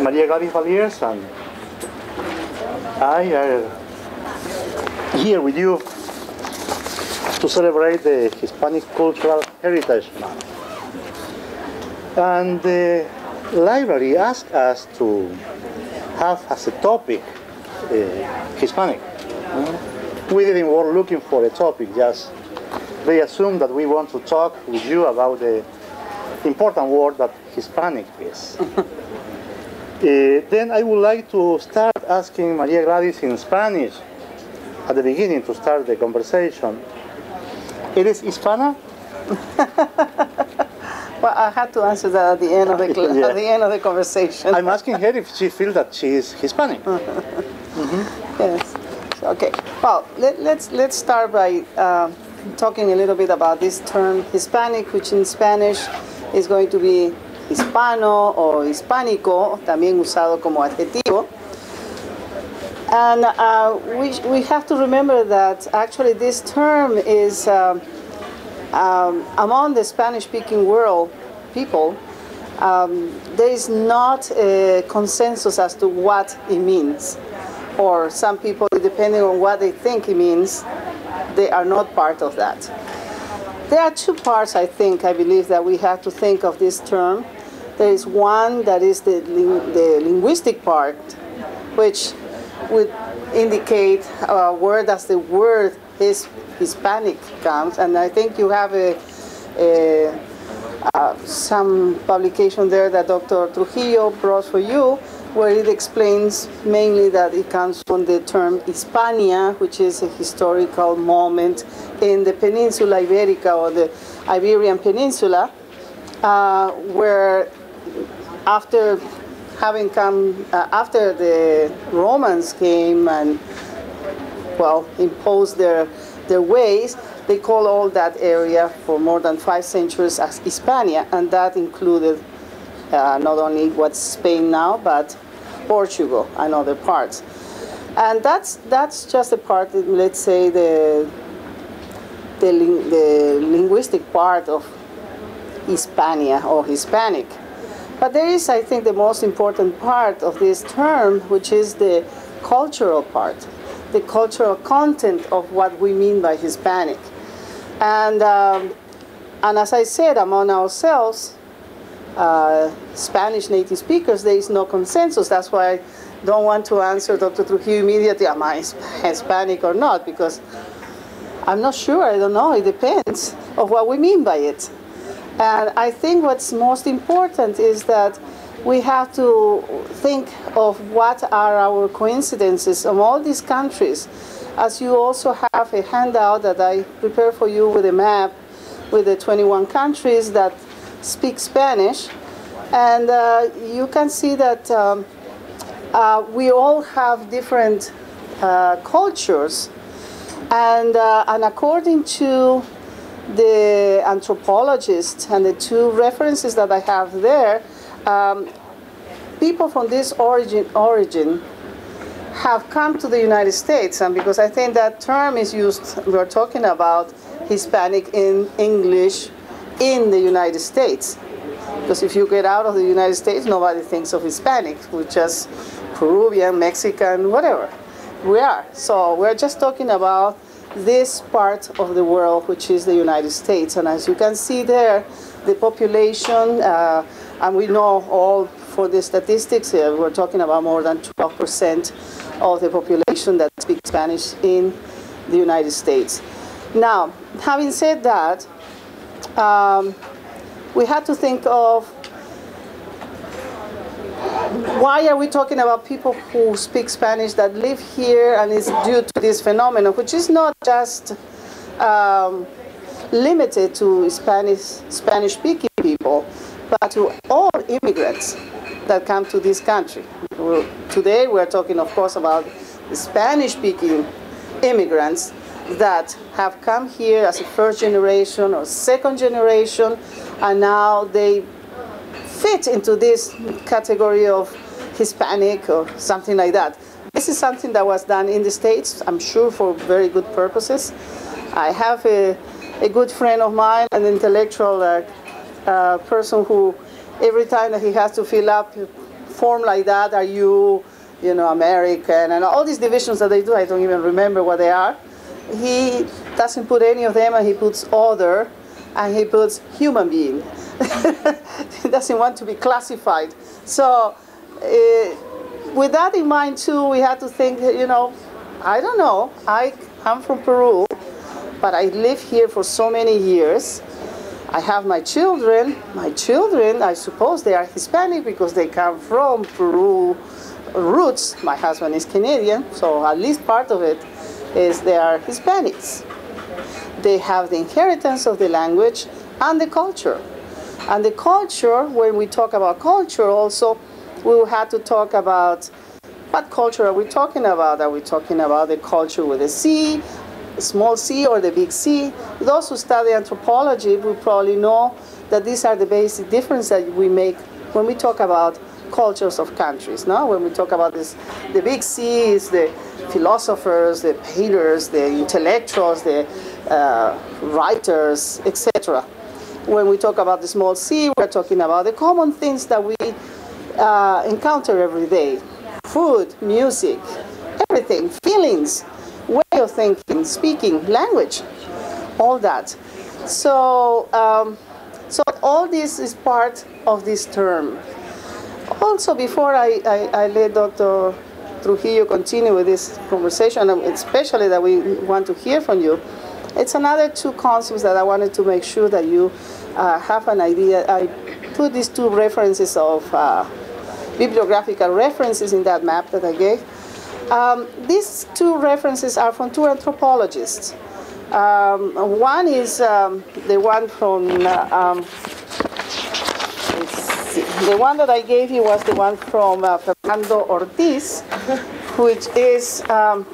Maria Gladys Valiers and I are here with you to celebrate the Hispanic Cultural Heritage Month. And the library asked us to have as a topic Hispanic. We didn't go looking for a topic, just they assumed that we want to talk with you about the important word that Hispanic is. Then I would like to start asking Maria Gladys in Spanish at the beginning to start the conversation. ¿Eres hispana? Well, I had to answer that at the end of the Yeah. at the end of the conversation. I'm asking her if she feels that she is Hispanic. Yes. Okay. Well, let's start by talking a little bit about this term Hispanic, which in Spanish is going to be hispano o hispánico, también usado como adjetivo. And we have to remember that actually this term is among the Spanish-speaking world people. There is not a consensus as to what it means, or some people, depending on what they think it means, they are not part of that. There are two parts, I believe, that we have to think of this term. There is one that is the linguistic part, which would indicate where does the word Hispanic comes, and I think you have some publication there that Dr. Trujillo brought for you, where it explains mainly that it comes from the term Hispania, which is a historical moment in the Peninsula Iberica or the Iberian Peninsula, where after having come, after the Romans came and, well, imposed their ways, they call all that area for more than 5 centuries as Hispania, and that included not only what's Spain now, but Portugal and other parts. And that's just a part, let's say, the linguistic part of Hispania or Hispanic. But there is, I think, the most important part of this term, which is the cultural part, the cultural content of what we mean by Hispanic. And as I said, among ourselves, Spanish native speakers, there is no consensus. That's why I don't want to answer Dr. Trujillo immediately, am I Hispanic or not, because I'm not sure, I don't know, it depends of what we mean by it. And I think what's most important is that we have to think of what are our coincidences of all these countries. As you also have a handout that I prepared for you with a map with the 21 countries that speak Spanish. And you can see that we all have different cultures. And according to the anthropologists and the two references that I have there, people from this origin have come to the United States, and because I think that term is used, we're talking about Hispanic in English in the United States. Because if you get out of the United States, nobody thinks of Hispanic, we're just Peruvian, Mexican, whatever we are. So we're just talking about this part of the world, which is the United States. And as you can see there, the population, and we know all for the statistics here, we're talking about more than 12% of the population that speaks Spanish in the United States. Now, having said that, we had to think of why are we talking about people who speak Spanish that live here, and it's due to this phenomenon, which is not just limited to Spanish-speaking people, but to all immigrants that come to this country. Today we're talking, of course, about the Spanish-speaking immigrants that have come here as a first generation or second generation, and now they fit into this category of Hispanic or something like that. This is something that was done in the States, I'm sure for very good purposes. I have a good friend of mine, an intellectual person who every time that he has to fill up form like that? Are you, you know, American? And all these divisions that they do, I don't even remember what they are. He doesn't put any of them, and he puts other, and he puts human being. He doesn't want to be classified. So with that in mind too, we had to think, you know, I don't know, I'm from Peru, but I live here for so many years. I have my children. My children, I suppose they are Hispanic because they come from Peru roots. My husband is Canadian, so at least part of it is they are Hispanics. They have the inheritance of the language and the culture. And the culture, when we talk about culture also, we will have to talk about what culture are we talking about? Are we talking about the culture with a C, small c, or the big C? Those who study anthropology will probably know that these are the basic differences that we make when we talk about cultures of countries. No? When we talk about this, the big C is the philosophers, the painters, the intellectuals, the writers, etc. When we talk about the small c, we're talking about the common things that we encounter every day. Food, music, everything, feelings, way of thinking, speaking, language, all that. So, so all this is part of this term. Also, before I let Dr. Trujillo continue with this conversation, especially that we want to hear from you, it's another two concepts that I wanted to make sure that you have an idea. I put these two references of bibliographical references in that map that I gave. These two references are from two anthropologists. One is the one from, the one that I gave you was the one from Fernando Ortiz, which is the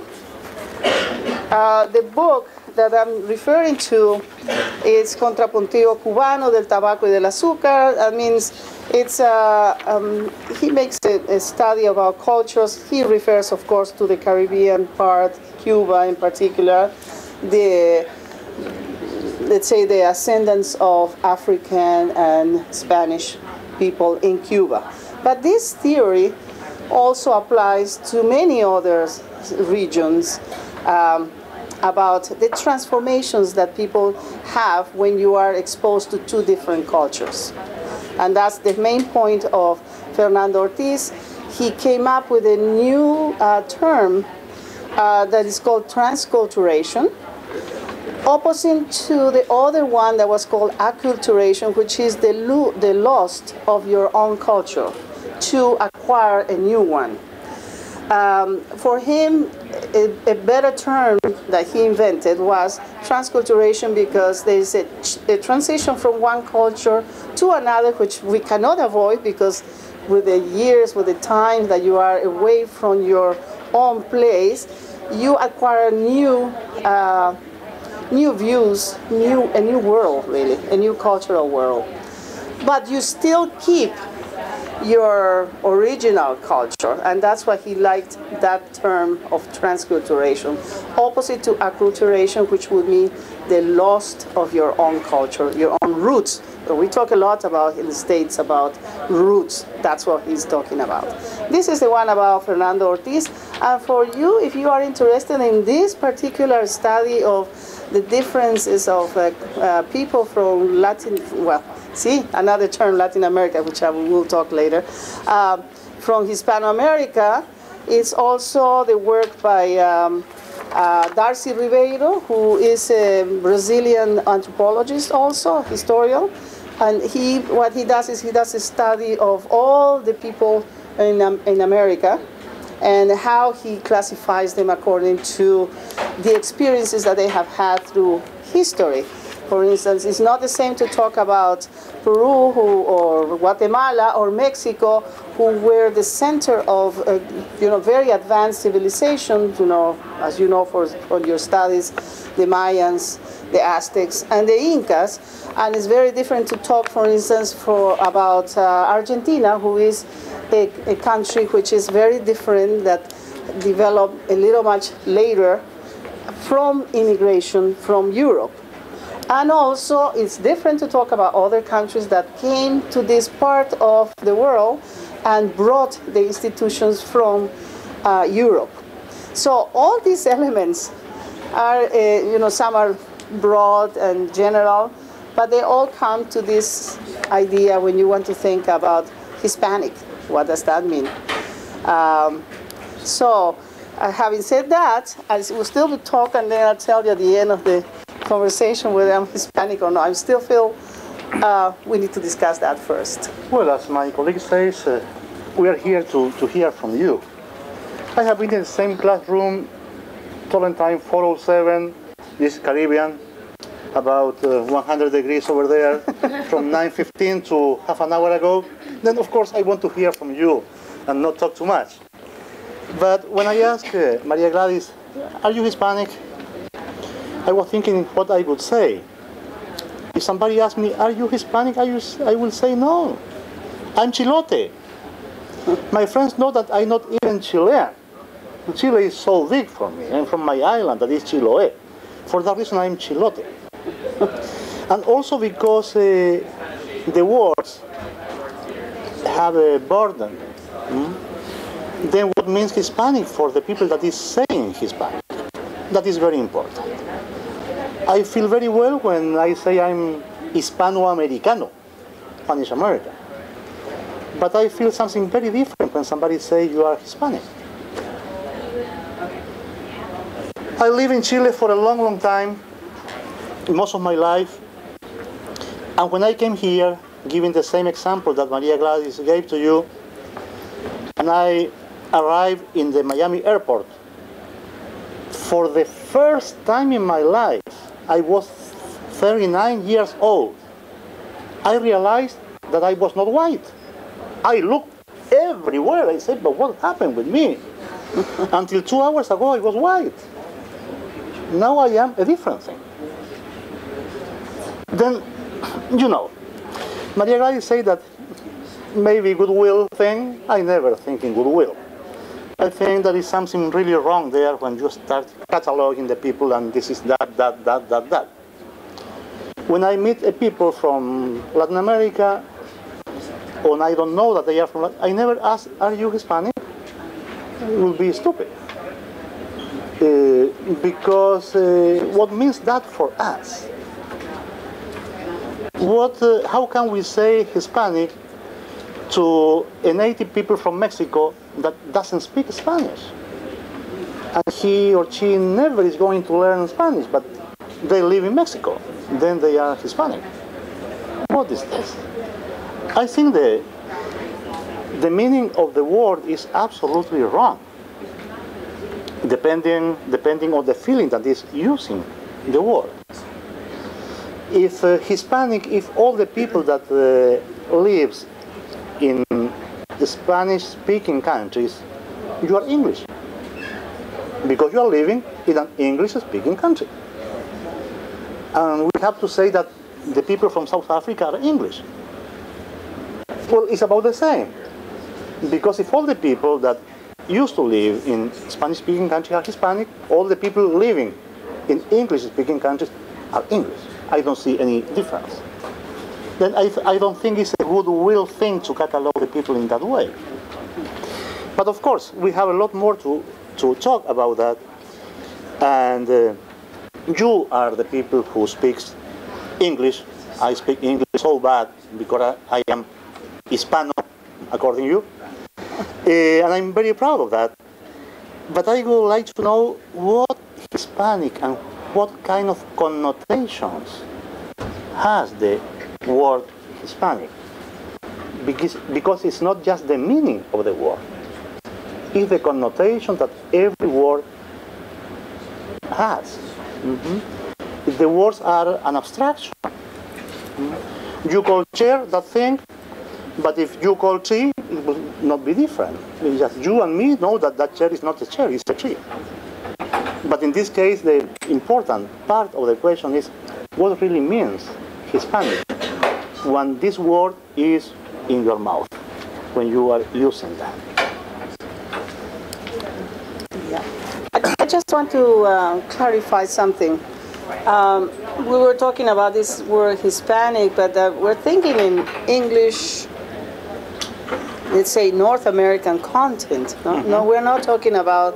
book that I'm referring to. It's Contrapunteo Cubano del Tabaco y del Azúcar. That means it's he makes a study about cultures. He refers, of course, to the Caribbean part, Cuba in particular, let's say the ascendance of African and Spanish people in Cuba. But this theory also applies to many other regions about the transformations that people have when you are exposed to two different cultures. And that's the main point of Fernando Ortiz. He came up with a new term that is called transculturation, opposite to the other one that was called acculturation, which is the loss of your own culture to acquire a new one. For him, a better term that he invented was transculturation, because there is a transition from one culture to another, which we cannot avoid, because with the years, with the time that you are away from your own place, you acquire new views, a new world, really, a new cultural world. But you still keep your original culture, and that's why he liked that term of transculturation, opposite to acculturation, which would mean the loss of your own culture, your own roots. We talk a lot about in the States about roots. That's what he's talking about. This is the one about Fernando Ortiz. And for you, if you are interested in this particular study of the differences of people from Latin, well, see, another term, Latin America, which I will talk later, from Hispanoamerica, it's also the work by Darcy Ribeiro, who is a Brazilian anthropologist, also historian. And what he does is he does a study of all the people in America and how he classifies them according to the experiences that they have had through history. For instance, it's not the same to talk about Peru or Guatemala or Mexico, who were the center of very advanced civilizations, as you know from your studies, the Mayans, the Aztecs, and the Incas. And it's very different to talk, for instance, about Argentina, who is a country which is very different, that developed a little much later from immigration from Europe. And also, it's different to talk about other countries that came to this part of the world and brought the institutions from Europe. So all these elements are, some are broad and general, but they all come to this idea when you want to think about Hispanic. What does that mean? Having said that, I will still talk, and then I'll tell you at the end of the conversation whether I'm Hispanic or not. I still feel we need to discuss that first. Well, as my colleague says, we are here to hear from you. I have been in the same classroom, Tolentine 407, this Caribbean, about 100 degrees over there, from 9:15 to half an hour ago. Then, of course, I want to hear from you and not talk too much. But when I asked Maria Gladys, are you Hispanic? I was thinking what I would say. If somebody asked me, are you Hispanic? I will say no. I'm Chilote. My friends know that I'm not even Chilean. Chile is so big for me. I'm from my island, that is Chiloé. For that reason, I'm Chilote. And also because the words have a burden. Then what means Hispanic for the people that is saying Hispanic? That is very important. I feel very well when I say I'm Hispano-Americano, Spanish American. But I feel something very different when somebody says you are Hispanic. I live in Chile for a long, long time, most of my life. And when I came here, giving the same example that Maria Gladys gave to you, and I arrived in the Miami airport, for the first time in my life, I was 39 years old. I realized that I was not white. I looked everywhere. I said, but what happened with me? Until 2 hours ago, I was white. Now I am a different thing. Then, Maria Gladys said that maybe goodwill thing. I never think in goodwill. I think there is something really wrong there when you start cataloging the people and this is that. When I meet a people from Latin America, and I don't know that they are from Latin, I never ask, are you Hispanic? It will be stupid. Because what means that for us? How can we say Hispanic to a native people from Mexico that doesn't speak Spanish? And he or she never is going to learn Spanish, but they live in Mexico. Then they are Hispanic. What is this? I think the meaning of the word is absolutely wrong, depending on the feeling that is using the word. If Hispanic, if all the people that lives in the Spanish-speaking countries, you are English, because you are living in an English-speaking country. And we have to say that the people from South Africa are English. Well, it's about the same, because if all the people that used to live in Spanish-speaking countries are Hispanic, all the people living in English-speaking countries are English. I don't see any difference. Then I don't think it's a goodwill thing to catalog the people in that way. But of course, we have a lot more to talk about that. And you are the people who speaks English. I speak English so bad because I am Hispano, according to you. And I'm very proud of that. But I would like to know what Hispanic and what kind of connotations has the word Hispanic. Because it's not just the meaning of the word. It's the connotation that every word has. The words are an abstraction. You call chair that thing, but if you call tree, it will not be different. It's just you and me know that that chair is not a chair, it's a tree. But in this case, the important part of the question is what really means Hispanic when this word is in your mouth, when you are using that. Yeah. I just want to clarify something. We were talking about this word Hispanic, but we're thinking in English let's say, North American content. No, no, we're not talking about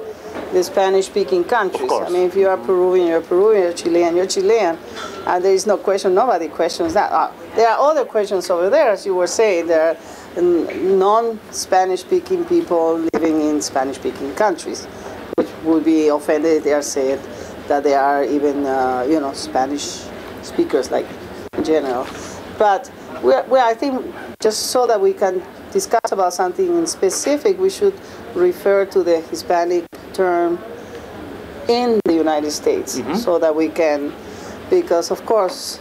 the Spanish-speaking countries. I mean, if you are Peruvian, you're Peruvian, you're Chilean, you're Chilean. And there is no question, nobody questions that. There are other questions over there, as you were saying. There are non-Spanish-speaking people living in Spanish-speaking countries, which would be offended if they are said that they are even, you know, Spanish speakers, like, in general. But I think just so that we can discuss about something in specific, we should refer to the Hispanic term in the United States, so that we can, because of course,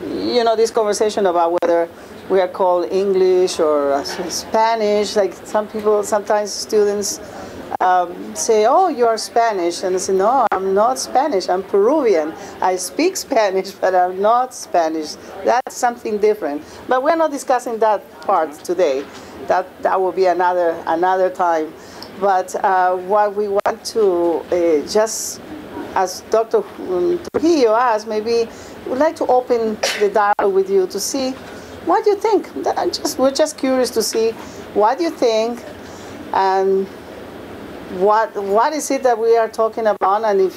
you know, this conversation about whether we are called English or Spanish, like some people, sometimes students say, oh, you are Spanish, and I say, no, I'm not Spanish, I'm Peruvian. I speak Spanish, but I'm not Spanish. That's something different. But we're not discussing that part today. That will be another time. But what we want to just, as Dr. Trujillo asked, maybe we'd like to open the dialogue with you to see what you think. We're just curious to see what you think, and what is it that we are talking about, and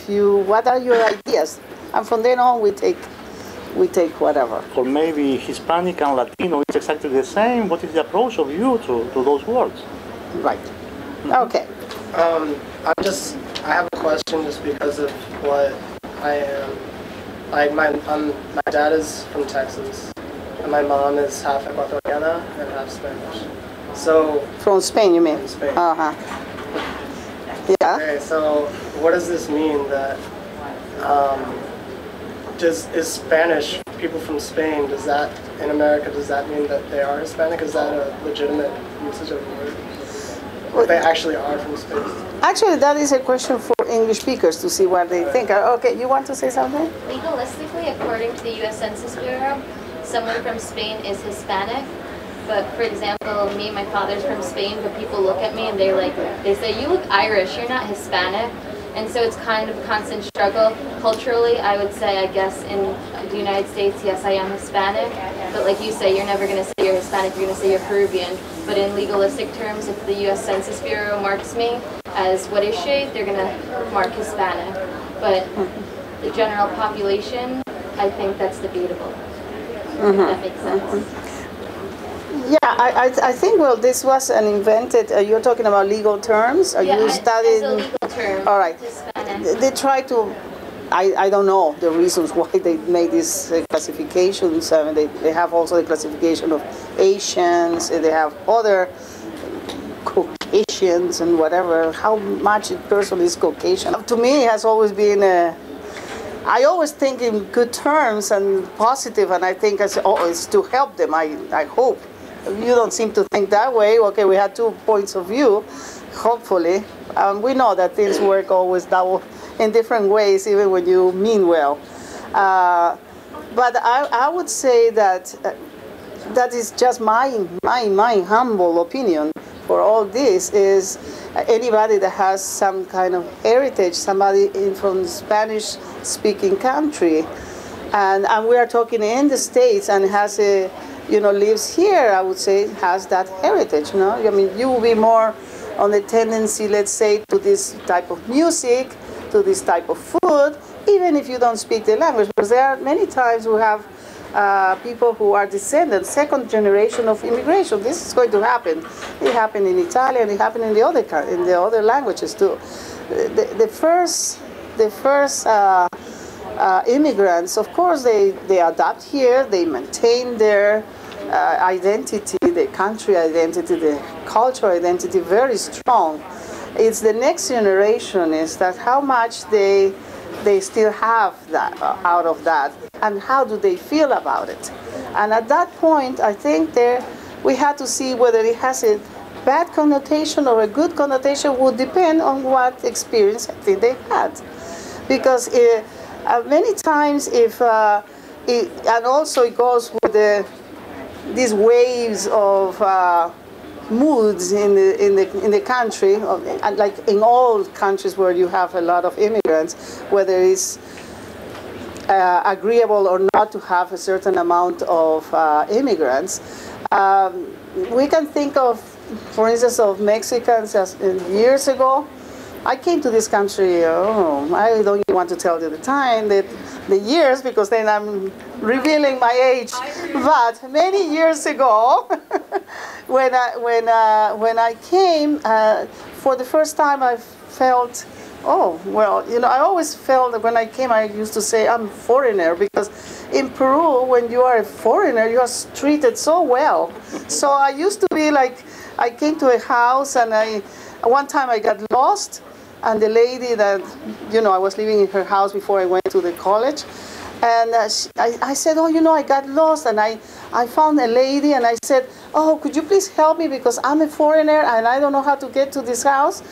what are your ideas? And from then on, we take whatever. Or maybe Hispanic and Latino is exactly the same. What is the approach of you to those words? Right. Okay. I have a question just because of what I am. My dad is from Texas, and my mom is half Ecuadoriana and half Spanish. So from Spain, you mean? From Spain. Yeah. Okay, so what does this mean that is Spanish, people from Spain, does that, in America, does that mean that they are Hispanic? Is that a legitimate usage of the word? Or they actually are from Spain? Actually, that is a question for English speakers to see what they think. Okay, you want to say something? Legalistically, according to the U.S. Census Bureau, someone from Spain is Hispanic. But for example, me, my father's from Spain, but people look at me and they say, you look Irish, you're not Hispanic. And so it's kind of a constant struggle. Culturally, I would say, I guess, in the United States, yes, I am Hispanic. But like you say, you're never going to say you're Hispanic, you're going to say you're Peruvian. But in legalistic terms, if the U.S. Census Bureau marks me as what is she, they're going to mark Hispanic. But the general population, I think that's debatable. If that makes sense. Yeah, I think, well, this was an invented, you're talking about legal terms? Yeah, you studied? as a legal term. All right. Hispanic. They try to, I don't know the reasons why they made these classifications. They have also the classification of Asians, they have other Caucasians and whatever. How much a person is Caucasian? To me, it has always been I always think in good terms and positive, and I think it's to help them, I hope. You don't seem to think that way. Okay, we had 2 points of view, hopefully. We know that things work always in different ways, even when you mean well. But I would say that that is just my humble opinion for all this is anybody that has some kind of heritage, somebody from Spanish-speaking country, and we are talking in the States and has a, lives here, I would say, has that heritage, no? I mean, you will be more on the tendency, let's say, to this type of music, to this type of food, even if you don't speak the language, because there are many times we have people who are descendants, second generation of immigration. This is going to happen. It happened in Italian, it happened in the other languages too. The first immigrants, of course, they adapt here, they maintain their identity, the country identity, the cultural identity very strong. It's the next generation is that how much they still have that out of that, and how do they feel about it. And at that point, I think we had to see whether it has a bad connotation or a good connotation would depend on what experience I think they had. Because many times and also it goes with these waves of moods in the country, like in all countries where you have a lot of immigrants, whether it's agreeable or not to have a certain amount of immigrants. We can think of for instance, of Mexicans years ago. I came to this country, I don't even want to tell you the time, the years, because then I'm revealing my age. But many years ago, when I came, for the first time I felt, oh, well, I always felt that when I came, I used to say I'm a foreigner, because in Peru, when you are a foreigner, you are treated so well. So I used to be like, I came to a house, and one time I got lost. And the lady that, I was living in her house before I went to the college. And I said, oh, I got lost. And I found a lady, and I said, oh, could you please help me, because I'm a foreigner and I don't know how to get to this house.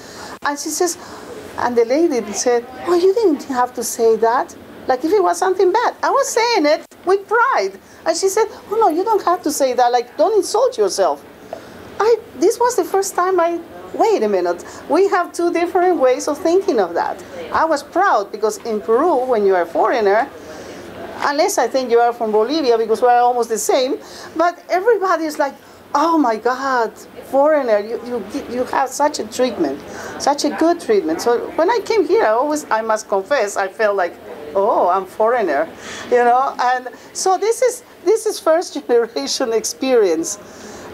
And she says, and the lady said, oh, you didn't have to say that. Like if it was something bad. I was saying it with pride. And she said, oh, no, you don't have to say that. Like, don't insult yourself. This was the first time wait a minute, we have two different ways of thinking of that. I was proud, because in Peru, when you are a foreigner, unless I think you are from Bolivia, because we're almost the same, but everybody is like, oh my God, foreigner, you have such a treatment, such a good treatment. So when I came here, I must confess, I felt like, oh, I'm foreigner, and so this is first generation experience.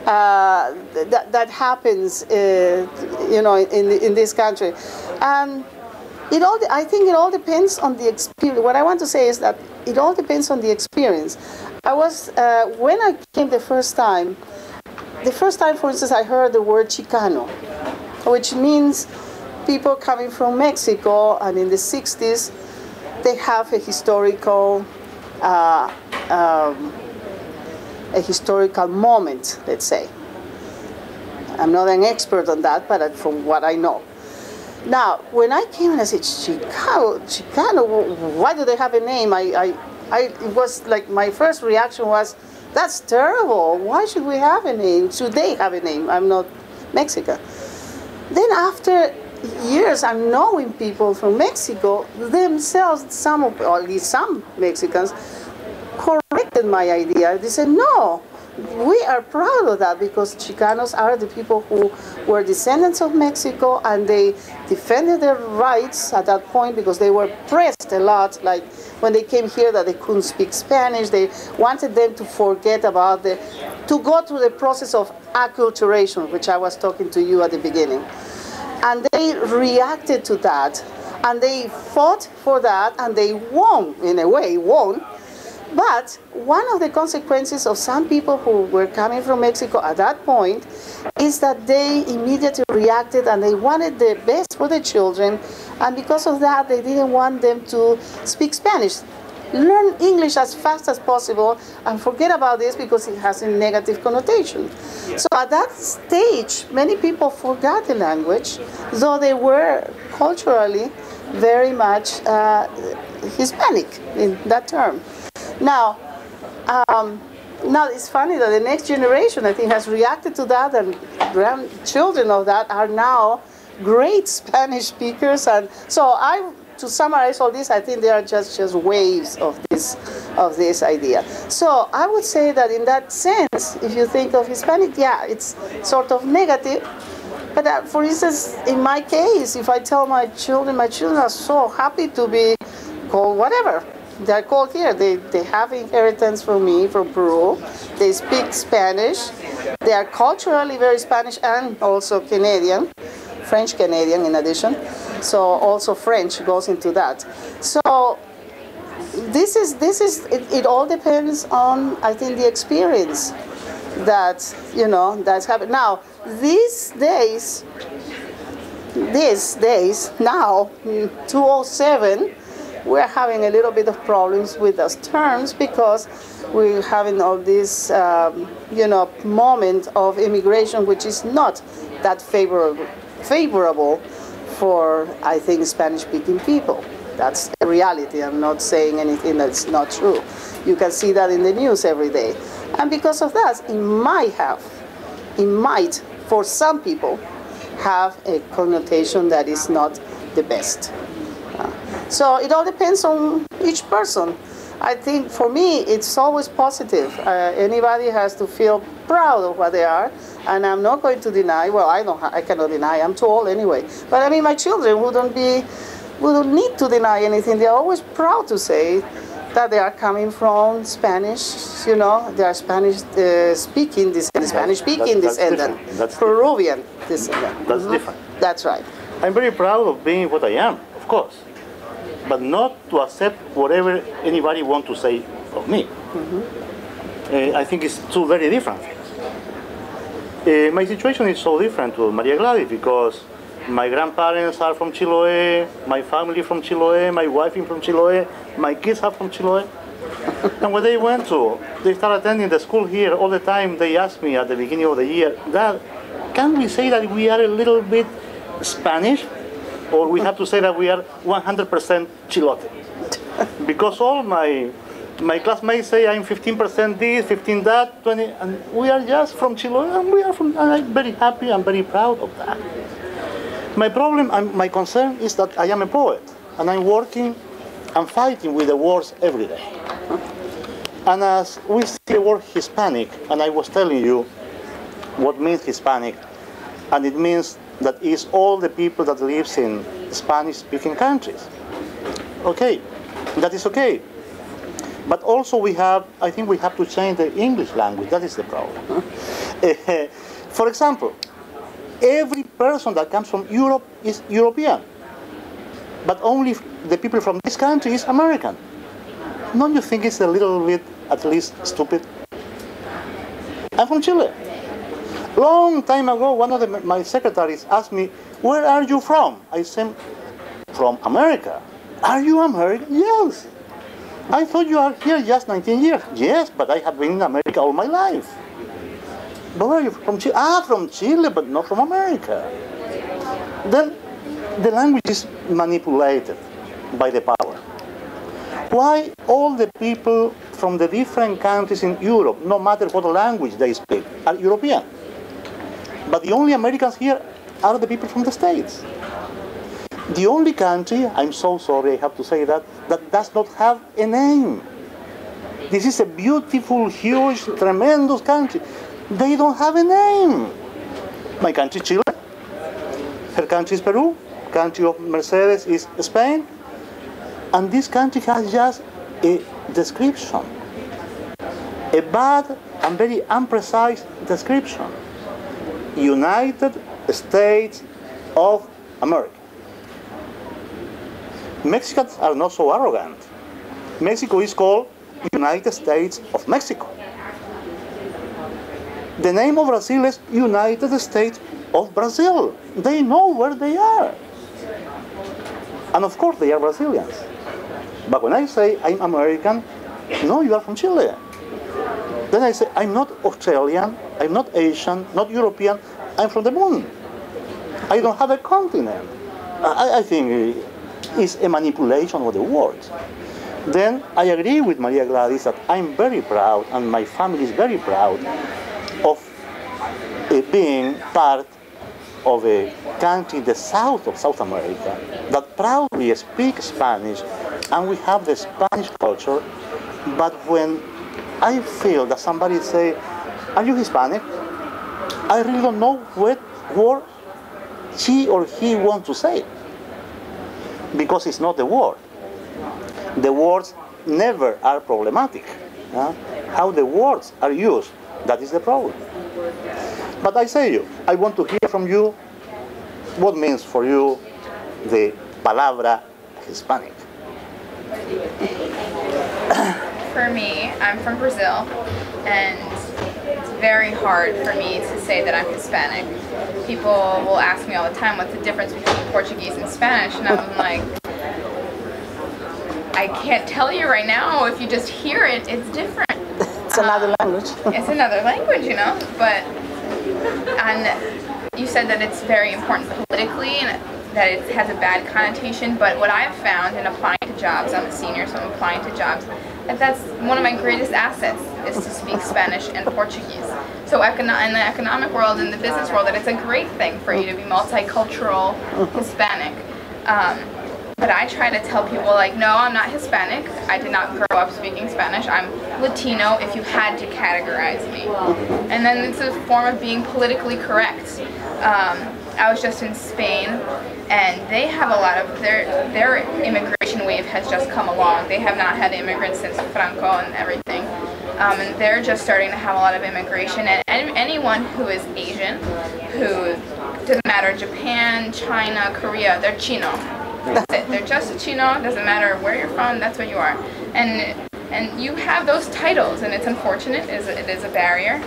That happens, in this country, and I think it all depends on the experience. What I want to say is that it all depends on the experience. I was when I came the first time, for instance, I heard the word Chicano, which means people coming from Mexico, and in the 60s, they have a historical moment, let's say. I'm not an expert on that, but from what I know. Now, when I came and I said, Chicano, why do they have a name? It was like, my first reaction was, that's terrible. Why should we have a name? Should they have a name? I'm not Mexican. Then after years, I'm knowing people from Mexico themselves, or at least some Mexicans, corrected my idea. They said, no, we are proud of that, because Chicanos are the people who were descendants of Mexico, and they defended their rights at that point, because they were pressed a lot, like when they came here that they couldn't speak Spanish. They wanted them to forget about to go through the process of acculturation, which I was talking to you at the beginning. And they reacted to that, and they fought for that, and they won, in a way, But one of the consequences of some people who were coming from Mexico at that point is that they immediately reacted, and they wanted the best for the children, and because of that, they didn't want them to speak Spanish. Learn English as fast as possible and forget about this, because it has a negative connotation. So at that stage, many people forgot the language, though they were culturally very much Hispanic in that term. Now it's funny that the next generation, I think, has reacted to that, and grandchildren of that are now great Spanish speakers. And so to summarize all this, I think they are just waves of this idea. So I would say that in that sense, if you think of Hispanic, yeah, it's sort of negative. But for instance, in my case, if I tell my children are so happy to be called whatever. They're called here. They have inheritance from me, from Peru. They speak Spanish. They are culturally very Spanish and also Canadian, French Canadian in addition. So also French goes into that. So it all depends on, I think, the experience that's happened. Now, these days, now, 2007, we're having a little bit of problems with those terms, because we're having all this, moment of immigration, which is not that favorable for, I think, Spanish-speaking people. That's a reality. I'm not saying anything that's not true. You can see that in the news every day. And because of that, it might, for some people, have a connotation that is not the best. So it all depends on each person. I think for me, it's always positive. Anybody has to feel proud of what they are, And I'm not going to deny, well, I cannot deny, I'm too old anyway. But I mean, my children wouldn't need to deny anything. They're always proud to say that they are coming from Spanish, they are Spanish speaking descendant, Spanish speaking descendant, Peruvian descendant. That's different. That's right. I'm very proud of being what I am, of course, but not to accept whatever anybody wants to say of me. I think it's two very different things. My situation is so different to Maria Gladys because my grandparents are from Chiloé, my family from Chiloé, my wife is from Chiloé, my kids are from Chiloé. And when they started attending the school here all the time, they asked me at the beginning of the year, Dad, can we say that we are a little bit Spanish? Or we have to say that we are 100% Chilote? Because all my classmates say I'm 15% this, 15 that, 20, and we are just from Chiloé, and I'm very happy, I'm very proud of that. My problem and my concern is that I am a poet, and I'm working and fighting with the words every day. And as we see the word Hispanic, and I was telling you what means Hispanic, and it means that is all the people that lives in Spanish-speaking countries. Okay, that is okay. But also I think we have to change the English language, that is the problem. For example, every person that comes from Europe is European, but only the people from this country is American. Don't you think it's a little bit, at least, stupid? I'm from Chile. Long time ago, one of my secretaries asked me, where are you from? I said, from America. Are you American? Yes. I thought you are here just 19 years. Yes, but I have been in America all my life. But where are you from? Chile? From Chile, but not from America. Then the language is manipulated by the power. Why all the people from the different countries in Europe, no matter what language they speak, are European? But the only Americans here are the people from the States. The only country, I'm so sorry I have to say that does not have a name. This is a beautiful, huge, tremendous country. They don't have a name. My country, Chile. Her country is Peru. Country of Mercedes is Spain. And this country has just a description. A bad and very imprecise description. United States of America. Mexicans are not so arrogant. Mexico is called United States of Mexico. The name of Brazil is United States of Brazil. They know where they are. And of course they are Brazilians. But when I say I'm American, no, you are from Chile. Then I say I'm not Australian, I'm not Asian, not European, I'm from the moon. I don't have a continent. I think it's a manipulation of the words. Then I agree with Maria Gladys that I'm very proud, and my family is very proud, of being part of a country, the south of South America, that proudly speaks Spanish, and we have the Spanish culture. But when I feel that somebody say, are you Hispanic? I really don't know what word she or he wants to say, because it's not the word. The words never are problematic. How the words are used, that is the problem. But I say you, I want to hear from you what means for you the palabra Hispanic. For me, I'm from Brazil, and it's very hard for me to say that I'm Hispanic. People will ask me all the time what's the difference between Portuguese and Spanish, and I'm like, I can't tell you right now. If you just hear it, it's different. It's another language. It's another language, you know, but, and you said that it's very important politically and that it has a bad connotation, but what I've found in applying to jobs, I'm a senior, so I'm applying to jobs, that's one of my greatest assets is to speak Spanish and Portuguese. So in the economic world, in the business world, that it's a great thing for you to be multicultural Hispanic. But I try to tell people, like, no, I'm not Hispanic. I did not grow up speaking Spanish. I'm Latino if you had to categorize me. And then it's a form of being politically correct. I was just in Spain, and they have a lot of, their immigration wave has just come along. They have not had immigrants since Franco and everything. And they're just starting to have a lot of immigration. And anyone who is Asian, who doesn't matter, Japan, China, Korea, they're Chino. That's it. They're just a Chino. Doesn't matter where you're from. That's what you are. And you have those titles, and it's unfortunate. It is a barrier.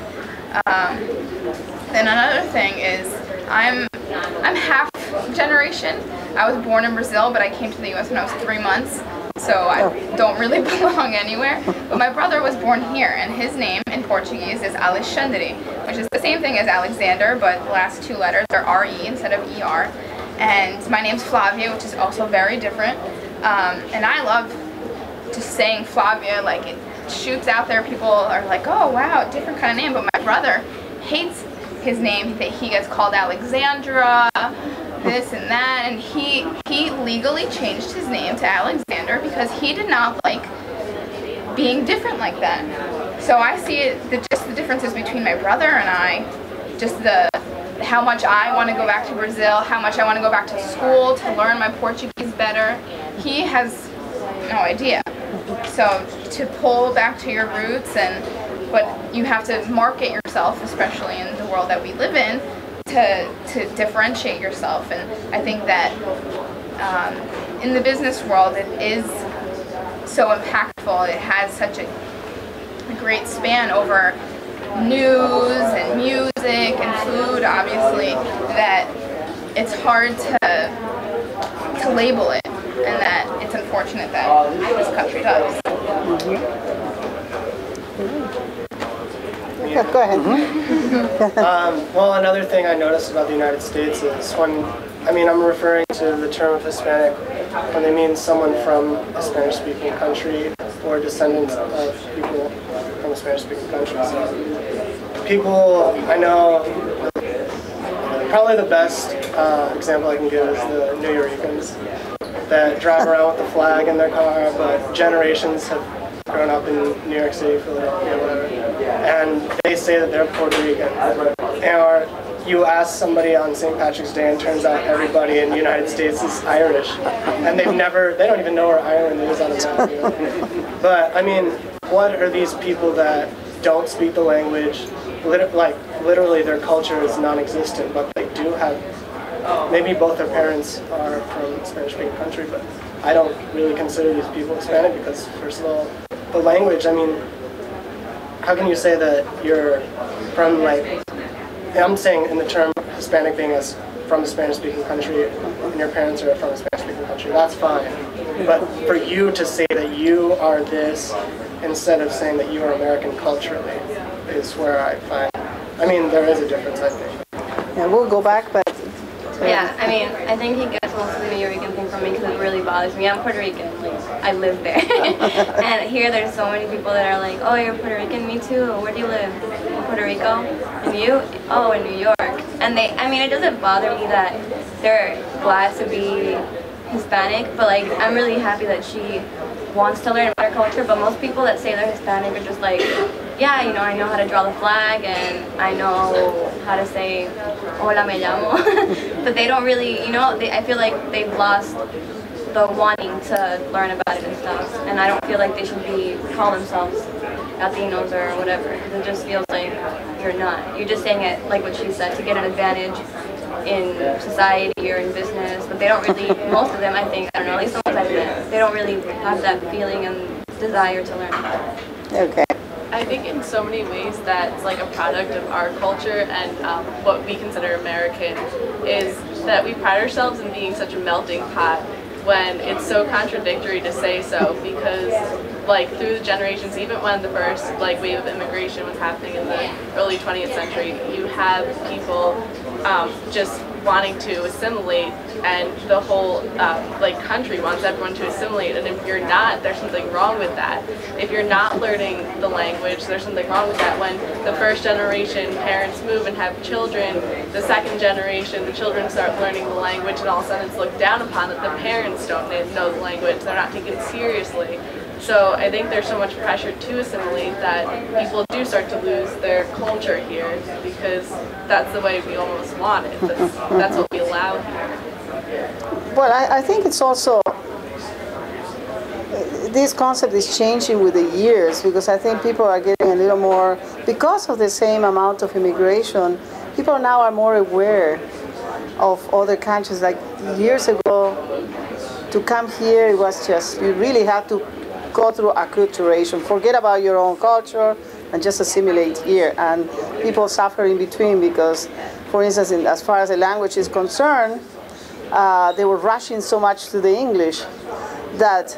Then another thing is I'm half generation. I was born in Brazil, but I came to the U.S. when I was 3 months, so I don't really belong anywhere. But my brother was born here, and his name in Portuguese is Alexandre, which is the same thing as Alexander, but the last 2 letters are R-E instead of E-R. And my name's Flavia, which is also very different. And I love just saying Flavia, like it shoots out there. People are like, oh wow, different kind of name. But my brother hates his name. He gets called Alexandra, this and that. And he legally changed his name to Alexander because he did not like being different like that. So I see it, just the differences between my brother and I, just how much I want to go back to Brazil, how much I want to go back to school to learn my Portuguese better. He has no idea. So to pull back to your roots, but you have to market yourself, especially in the world that we live in, to differentiate yourself. And I think that in the business world, it is so impactful. It has such a great span over news and music and food, obviously, that it's hard to label it, and that it's unfortunate that this country does. Yeah, go ahead. Well, another thing I noticed about the United States is I'm referring to the term of Hispanic when they mean someone from a Spanish-speaking country or descendants of people from a Spanish-speaking country. So people I know, probably the best example I can give is the New Yorkers that drive around with the flag in their car, but generations have grown up in New York City, Philadelphia, whatever, and they say that they're Puerto Rican. Or you ask somebody on St. Patrick's Day, and turns out everybody in the United States is Irish, and they don't even know where Ireland is on a map. But I mean, what are these people that don't speak the language? Literally, their culture is non-existent, but they do have. Maybe both their parents are from a Spanish-speaking country, but I don't really consider these people Hispanic because, first of all, the language. I mean, how can you say that you're from I'm saying in the term Hispanic being as from a Spanish-speaking country, and your parents are from a Spanish-speaking country, that's fine. But for you to say that you are this instead of saying that you are American culturally is where I find. I mean, there is a difference, I think. Yeah, we'll go back, but. Yeah, I mean, I think he gets most of the New Yorker thing from me because it really bothers me. I'm Puerto Rican, like, I live there. And here there's so many people that are like, oh, you're Puerto Rican? Me too. Where do you live? In Puerto Rico? And you? Oh, in New York. And it doesn't bother me that they're glad to be Hispanic, but like, I'm really happy that she wants to learn about her culture, but most people that say they're Hispanic are just like, yeah, you know, I know how to draw the flag, and I know how to say, hola me llamo, but they don't really, you know, I feel like they've lost the wanting to learn about it and stuff, and I don't feel like they should call themselves Latinos or whatever, because it just feels like you're not. You're just saying it, like what she said, to get an advantage in society or in business, but they don't really, most of them, I think, I don't know, at least the ones I've met, they don't really have that feeling and desire to learn. Okay. I think in so many ways that's like a product of our culture and what we consider American is that we pride ourselves in being such a melting pot when it's so contradictory to say so, because like through the generations, even when the first like wave of immigration was happening in the early 20th century, you have people just wanting to assimilate, and the whole like country wants everyone to assimilate, and if you're not, there's something wrong with that. If you're not learning the language, there's something wrong with that. When the first generation parents move and have children, the second generation, the children start learning the language, and all of a sudden it's looked down upon that the parents don't know the language, they're not taken seriously. So I think there's so much pressure to assimilate that people do start to lose their culture here, because that's the way we almost want it. That's what we allow here. Well, I think it's also, this concept is changing with the years, because I think people are getting a little more, because of the same amount of immigration, people now are more aware of other countries. Like years ago, to come here, it was just, you really had to go through acculturation, forget about your own culture and just assimilate here. And people suffer in between because, for instance, as far as the language is concerned, they were rushing so much to the English that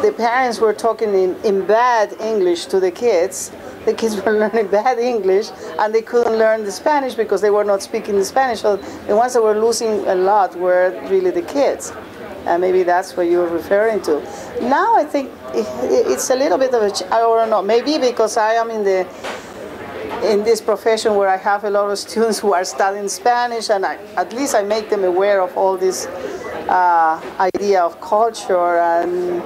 the parents were talking in bad English to the kids. The kids were learning bad English, and they couldn't learn the Spanish because they were not speaking the Spanish. So the ones that were losing a lot were really the kids. And maybe that's what you're referring to. Now I think it's a little bit of I don't know, maybe because I am in this profession where I have a lot of students who are studying Spanish, and at least I make them aware of all this idea of culture, and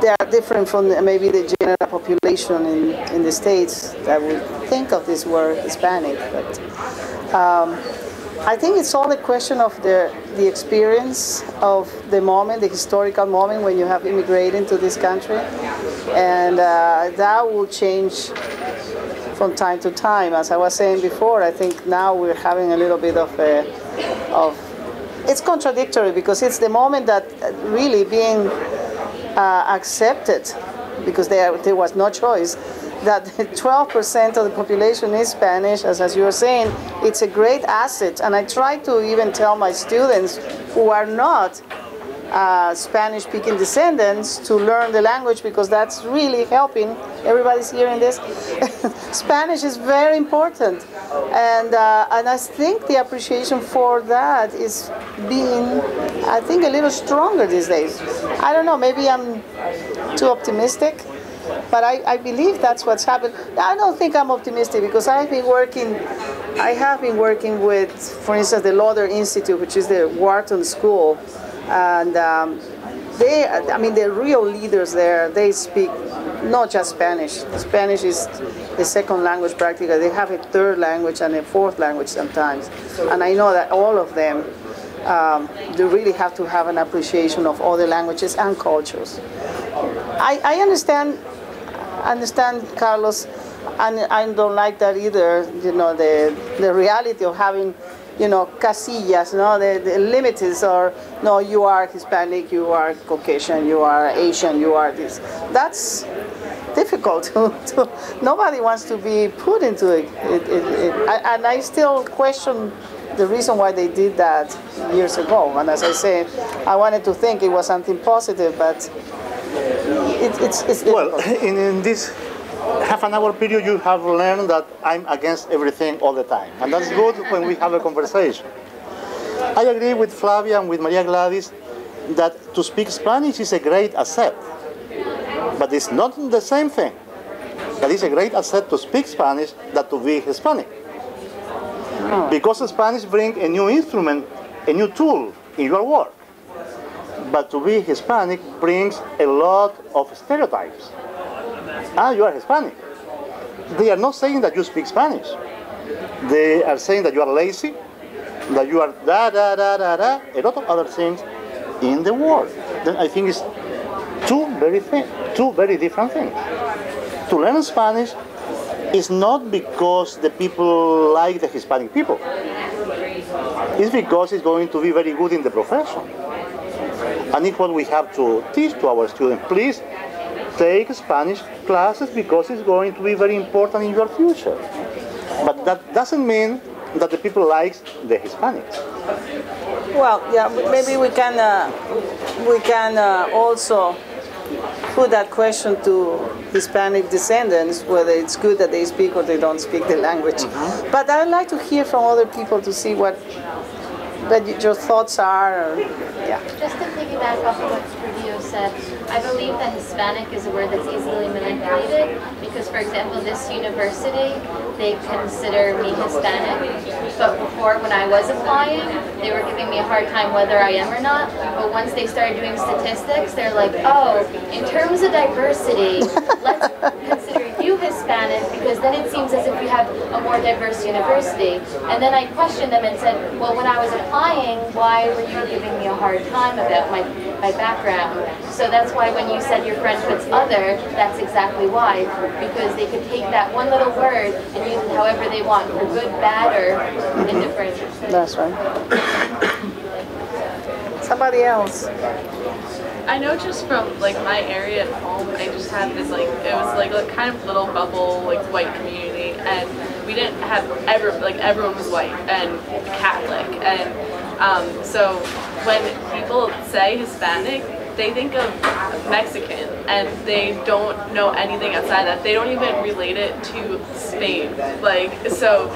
they are different from maybe the general population in the States that would think of this word Hispanic. But I think it's all a question of the experience of the moment, the historical moment when you have immigrated into this country, and that will change from time to time. As I was saying before, I think now we're having a little bit of it's contradictory, because it's the moment that really being accepted, because there was no choice, that 12% of the population is Spanish, as you were saying. It's a great asset, and I try to even tell my students who are not Spanish-speaking descendants to learn the language, because that's really helping. Everybody's hearing this. Spanish is very important, and I think the appreciation for that is being, I think, a little stronger these days. I don't know, maybe I'm too optimistic, but I believe that's what's happened. I don't think I'm optimistic, because I have been working with, for instance, the Lauder Institute, which is the Wharton School, and the real leaders there, they speak not just Spanish. Spanish is the second language practically. They have a third language and a fourth language sometimes. And I know that all of them, they really have to have an appreciation of other languages and cultures. I understand, Carlos, and I don't like that either, the reality of having, casillas, the limits, or no, you are Hispanic, you are Caucasian, you are Asian, you are this. That's difficult. Nobody wants to be put into it. And I still question the reason why they did that years ago. And as I say, I wanted to think it was something positive, but it's well, in this half an hour period, you have learned that I'm against everything all the time, and that's good when we have a conversation. I agree with Flavia and with Maria Gladys that to speak Spanish is a great asset, but it's not the same thing. That is a great asset to speak Spanish than to be Hispanic. Because Spanish brings a new instrument, a new tool in your work. But to be Hispanic brings a lot of stereotypes. You are Hispanic. They are not saying that you speak Spanish. They are saying that you are lazy, that you are a lot of other things in the world. Then I think it's two very different things. To learn Spanish is not because the people like the Hispanic people. It's because it's going to be very good in the profession. And it's what we have to teach to our students. Please take Spanish classes because it's going to be very important in your future. But that doesn't mean that the people like the Hispanics. Well, yeah, maybe we can also put that question to Hispanic descendants, whether it's good that they speak or they don't speak the language. But I'd like to hear from other people to see what your thoughts are. Or, yeah. Just to piggyback off of what Trujillo said, I believe that Hispanic is a word that's easily manipulated because, for example, this university, they consider me Hispanic, but before, when I was applying, they were giving me a hard time whether I am or not, but once they started doing statistics, they're like, oh, in terms of diversity, let's consider you Hispanic because then it seems as if we have a more diverse university. And then I questioned them and said, well, when I was applying, why were you giving me a hard time about my background? So that's why when you said your friend puts other, that's exactly why, because they could take that one little word and use it however they want, for good, bad, or indifferent. That's right. Somebody else. I know just from like my area at home, I just had this like, it was like a kind of little bubble, like white community, and we didn't have everyone was white and Catholic, and so when people say Hispanic, they think of Mexican, and they don't know anything outside that. They don't even relate it to Spain. Like, so